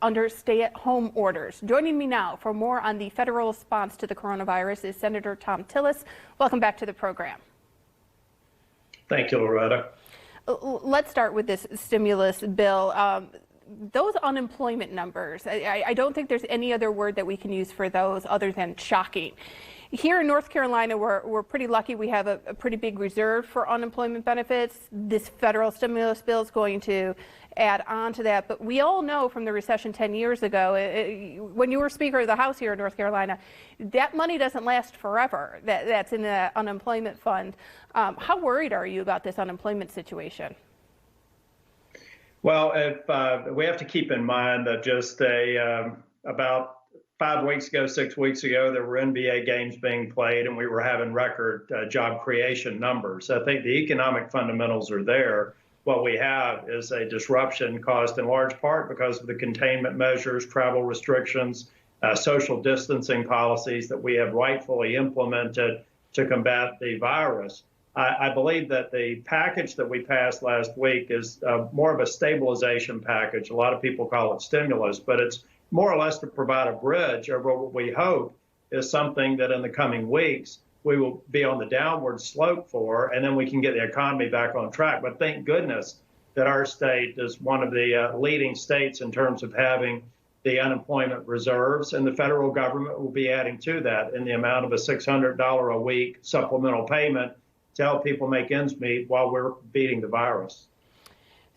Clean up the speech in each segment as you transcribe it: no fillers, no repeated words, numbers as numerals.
under stay-at-home orders. Joining me now for more on the federal response to the coronavirus is Senator Thom Tillis. Welcome back to the program. Thank you, Loretta. Let's start with this stimulus bill. Those unemployment numbers, I don't think there's any other word that we can use for those other than shocking. Here in North Carolina, we're pretty lucky. We have a pretty big reserve for unemployment benefits. This federal stimulus bill is going to add on to that. But we all know from the recession 10 years ago, when you were Speaker of the House here in North Carolina, that money doesn't last forever. That's in the unemployment fund. How worried are you about this unemployment situation? Well, we have to keep in mind that just about 5 weeks ago, 6 weeks ago, there were NBA games being played and we were having record job creation numbers. I think the economic fundamentals are there. What we have is a disruption caused in large part because of the containment measures, travel restrictions, social distancing policies that we have rightfully implemented to combat the virus. I believe that the package that we passed last week is more of a stabilization package. A lot of people call it stimulus, but it's more or less to provide a bridge over what we hope is something that in the coming weeks we will be on the downward slope for, and then we can get the economy back on track. But thank goodness that our state is one of the leading states in terms of having the unemployment reserves, and the federal government will be adding to that in the amount of a $600 a week supplemental payment to help people make ends meet while we're beating the virus.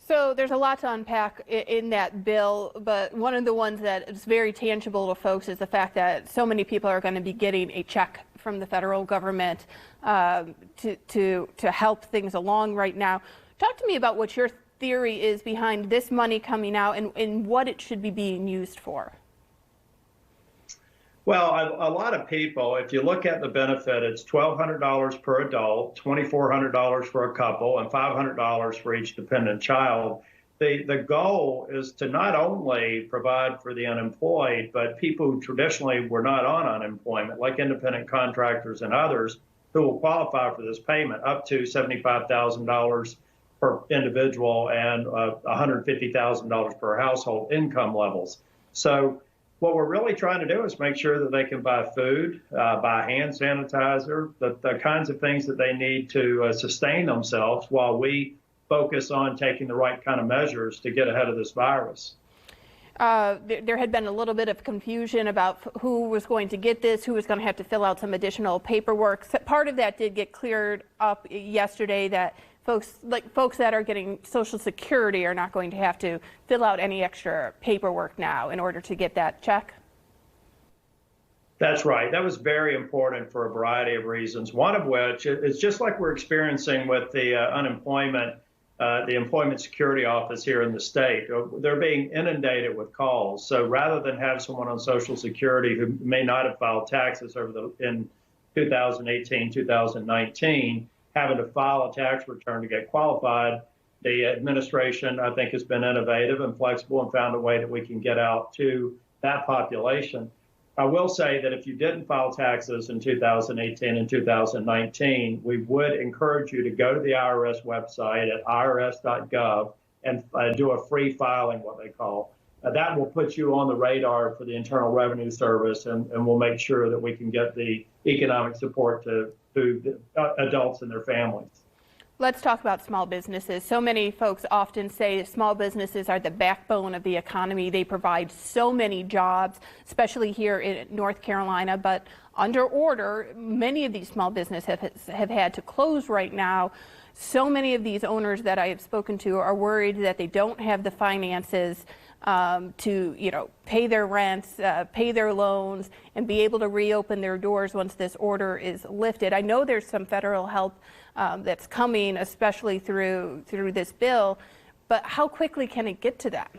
So there's a lot to unpack in that bill, but one of the ones that is very tangible to folks is the fact that so many people are going to be getting a check from the federal government to help things along right now. Talk to me about what your theory is behind this money coming out and what it should be being used for. Well, a lot of people, if you look at the benefit, it's $1,200 per adult, $2,400 for a couple, and $500 for each dependent child. The goal is to not only provide for the unemployed, but people who traditionally were not on unemployment, like independent contractors and others, who will qualify for this payment, up to $75,000 per individual and $150,000 per household income levels. So what we're really trying to do is make sure that they can buy food, buy hand sanitizer, the kinds of things that they need to sustain themselves while we focus on taking the right kind of measures to get ahead of this virus. There had been a little bit of confusion about who was going to get this, who was going to have to fill out some additional paperwork. Part of that did get cleared up yesterday, that folks that are getting Social Security are not going to have to fill out any extra paperwork now in order to get that check. That's right. That was very important for a variety of reasons, one of which is just like we're experiencing with the unemployment, the Employment Security Office here in the state. They're being inundated with calls. So rather than have someone on Social Security who may not have filed taxes in 2018, 2019, having to file a tax return to get qualified, the administration, I think, has been innovative and flexible and found a way that we can get out to that population. I will say that if you didn't file taxes in 2018 and 2019, we would encourage you to go to the IRS website at irs.gov and do a free filing, what they call. That will put you on the radar for the Internal Revenue Service, and we'll make sure that we can get the economic support to adults and their families. Let's talk about small businesses. So many folks often say small businesses are the backbone of the economy. They provide so many jobs, especially here in North Carolina. But under order, many of these small businesses have had to close right now. So many of these owners that I have spoken to are worried that they don't have the finances to, pay their rents, pay their loans, and be able to reopen their doors once this order is lifted. I know there's some federal help that's coming, especially through this bill, but how quickly can it get to that?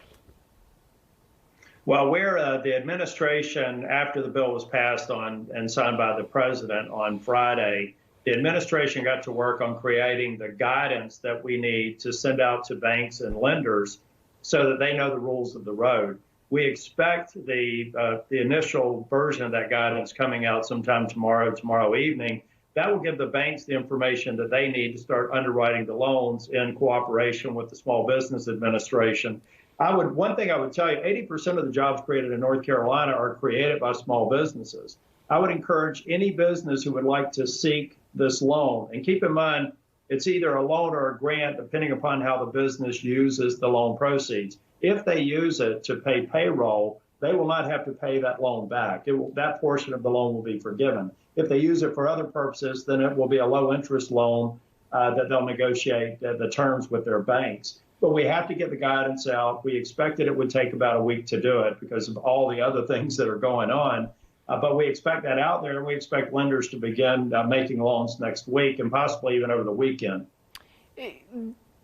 Well, the administration, after the bill was passed and signed by the president on Friday, the administration got to work on creating the guidance that we need to send out to banks and lenders so that they know the rules of the road. We expect the initial version of that guidance coming out sometime tomorrow evening. That will give the banks the information that they need to start underwriting the loans in cooperation with the Small Business Administration. One thing I would tell you, 80% of the jobs created in North Carolina are created by small businesses. I would encourage any business who would like to seek this loan. And keep in mind, it's either a loan or a grant, depending upon how the business uses the loan proceeds. If they use it to pay payroll, they will not have to pay that loan back. That portion of the loan will be forgiven. If they use it for other purposes, then it will be a low interest loan that they'll negotiate the terms with their banks. But we have to get the guidance out. We expected it would take about a week to do it because of all the other things that are going on. But we expect that out there, and we expect lenders to begin making loans next week and possibly even over the weekend.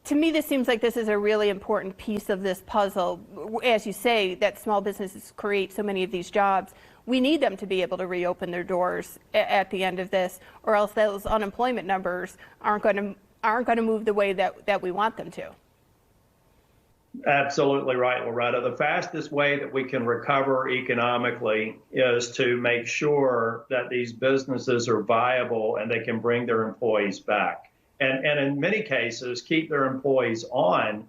To me, this seems like this is a really important piece of this puzzle. As you say, that small businesses create so many of these jobs. We need them to be able to reopen their doors at the end of this, or else those unemployment numbers aren't going to move the way that we want them to. Absolutely right, Loretta. The fastest way that we can recover economically is to make sure that these businesses are viable and they can bring their employees back. And in many cases, keep their employees on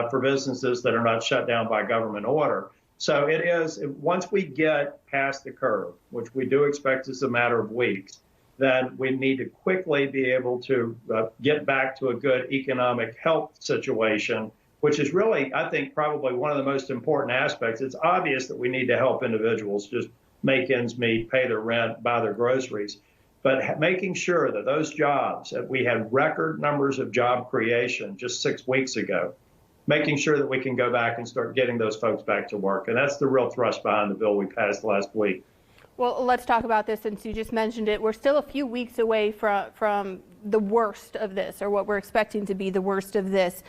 for businesses that are not shut down by government order. So it is, once we get past the curve, which we do expect is a matter of weeks, then we need to quickly be able to get back to a good economic health situation, which is really, I think, probably one of the most important aspects. It's obvious that we need to help individuals just make ends meet, pay their rent, buy their groceries. But making sure that those jobs, that we had record numbers of job creation just 6 weeks ago, making sure that we can go back and start getting those folks back to work. And that's the real thrust behind the bill we passed last week. Well, let's talk about this since you just mentioned it. We're still a few weeks away from the worst of this, or what we're expecting to be the worst of this.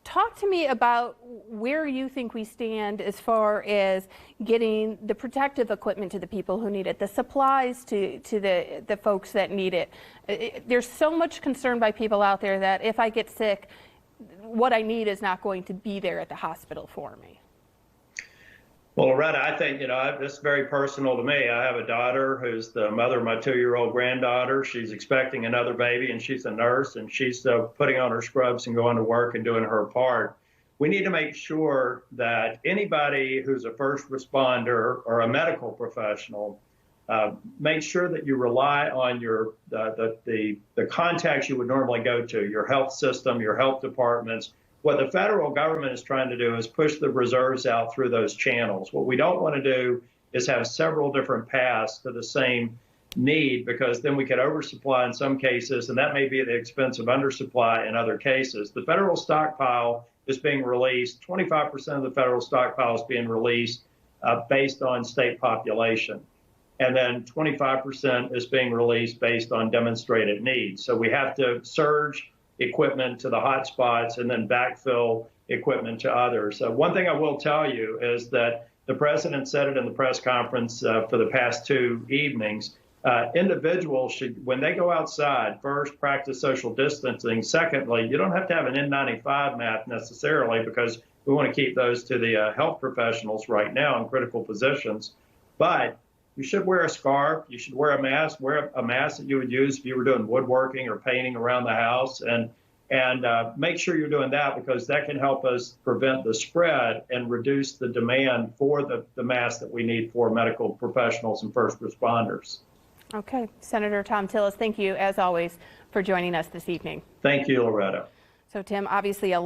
Talk to me about where you think we stand as far as getting the protective equipment to the people who need it, the supplies to the folks that need it. There's so much concern by people out there that if I get sick, what I need is not going to be there at the hospital for me. Well, Loretta, I think, this is very personal to me. I have a daughter who's the mother of my 2-year-old granddaughter. She's expecting another baby, and she's a nurse, and she's putting on her scrubs and going to work and doing her part. We need to make sure that anybody who's a first responder or a medical professional, make sure that you rely on the contacts you would normally go to, your health system, your health departments. What the federal government is trying to do is push the reserves out through those channels. What we don't want to do is have several different paths to the same need, because then we could oversupply in some cases, and that may be at the expense of undersupply in other cases. The federal stockpile is being released. 25% of the federal stockpile is being released based on state population. And then 25% is being released based on demonstrated needs. So we have to surge equipment to the hot spots and then backfill equipment to others. One thing I will tell you is that the president said it in the press conference for the past 2 evenings. Individuals should, when they go outside, first practice social distancing. Secondly, you don't have to have an N95 mask necessarily, because we want to keep those to the health professionals right now in critical positions. But you should wear a scarf. You should wear a mask. Wear a mask that you would use if you were doing woodworking or painting around the house, and make sure you're doing that, because that can help us prevent the spread and reduce the demand for the masks that we need for medical professionals and first responders. Okay, Senator Thom Tillis, thank you as always for joining us this evening. Thank you, Loretta. So, Tim, obviously a